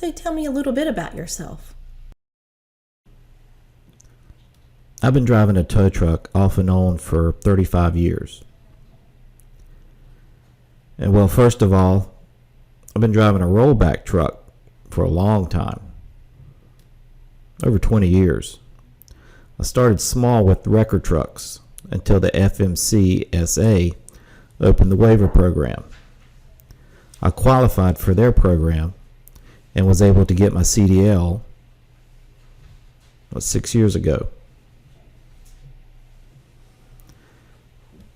So tell me a little bit about yourself. I've been driving a tow truck off and on for 35 years. And well, first of all, I've been driving a rollback truck for a long time, over 20 years. I started small with record trucks until the FMCSA opened the waiver program. I qualified for their program and was able to get my CDL 6 years ago,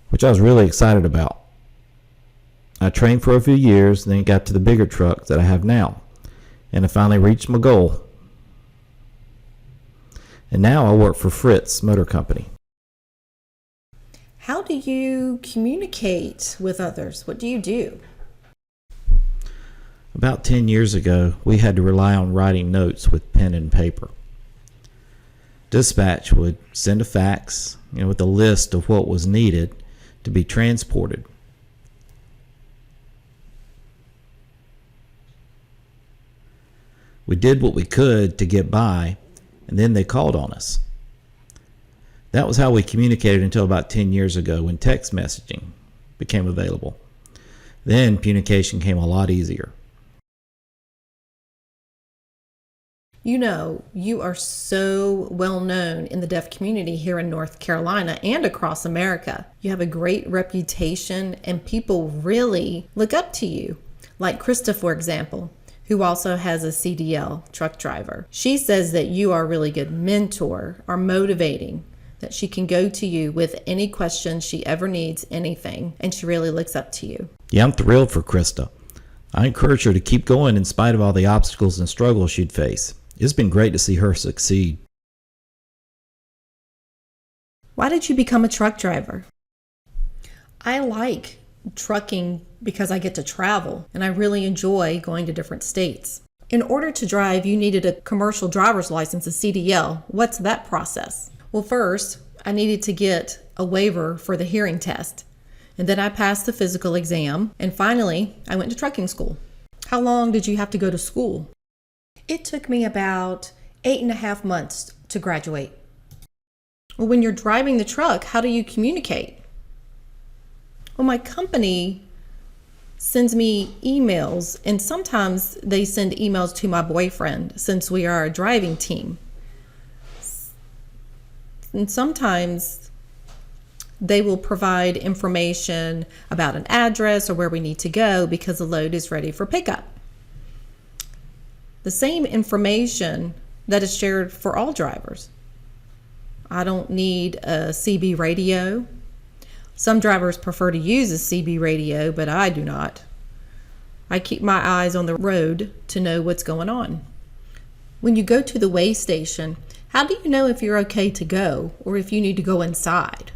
which I was really excited about. I trained for a few years, then got to the bigger truck that I have now, and I finally reached my goal. And now I work for Fritts Motor Company. How do you communicate with others? What do you do? About 10 years ago, we had to rely on writing notes with pen and paper. Dispatch would send a fax, with a list of what was needed to be transported. We did what we could to get by, and then they called on us. That was how we communicated until about 10 years ago when text messaging became available. Then communication came a lot easier. You are so well known in the deaf community here in North Carolina and across America. You have a great reputation and people really look up to you. Like Christa, for example, who also has a CDL truck driver. She says that you are a really good mentor, are motivating, that she can go to you with any question she ever needs, anything, and she really looks up to you. Yeah, I'm thrilled for Christa. I encourage her to keep going in spite of all the obstacles and struggles she'd face. It's been great to see her succeed. Why did you become a truck driver? I like trucking because I get to travel and I really enjoy going to different states. In order to drive, you needed a commercial driver's license, a CDL. What's that process? Well, first, I needed to get a waiver for the hearing test. And then I passed the physical exam. And finally, I went to trucking school. How long did you have to go to school? It took me about 8.5 months to graduate. Well, when you're driving the truck, how do you communicate? Well, my company sends me emails, and sometimes they send emails to my boyfriend since we are a driving team. And sometimes they will provide information about an address or where we need to go because the load is ready for pickup. The same information that is shared for all drivers. I don't need a CB radio. Some drivers prefer to use a CB radio, but I do not. I keep my eyes on the road to know what's going on. When you go to the weigh station, how do you know if you're okay to go or if you need to go inside?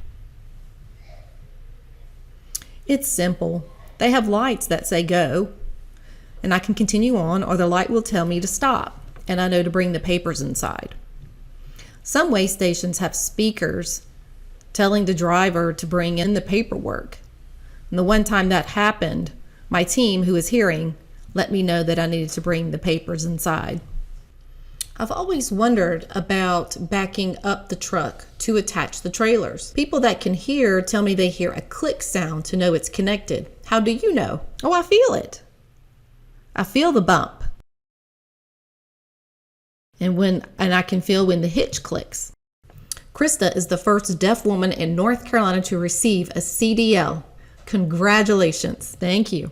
It's simple. They have lights that say go, and I can continue on, or the light will tell me to stop, and I know to bring the papers inside. Some weigh stations have speakers telling the driver to bring in the paperwork. And the one time that happened, my team, who is hearing, let me know that I needed to bring the papers inside. I've always wondered about backing up the truck to attach the trailers. People that can hear tell me they hear a click sound to know it's connected. How do you know? Oh, I feel it. I feel the bump. And I can feel when the hitch clicks. Christa is the first deaf woman in North Carolina to receive a CDL. Congratulations. Thank you.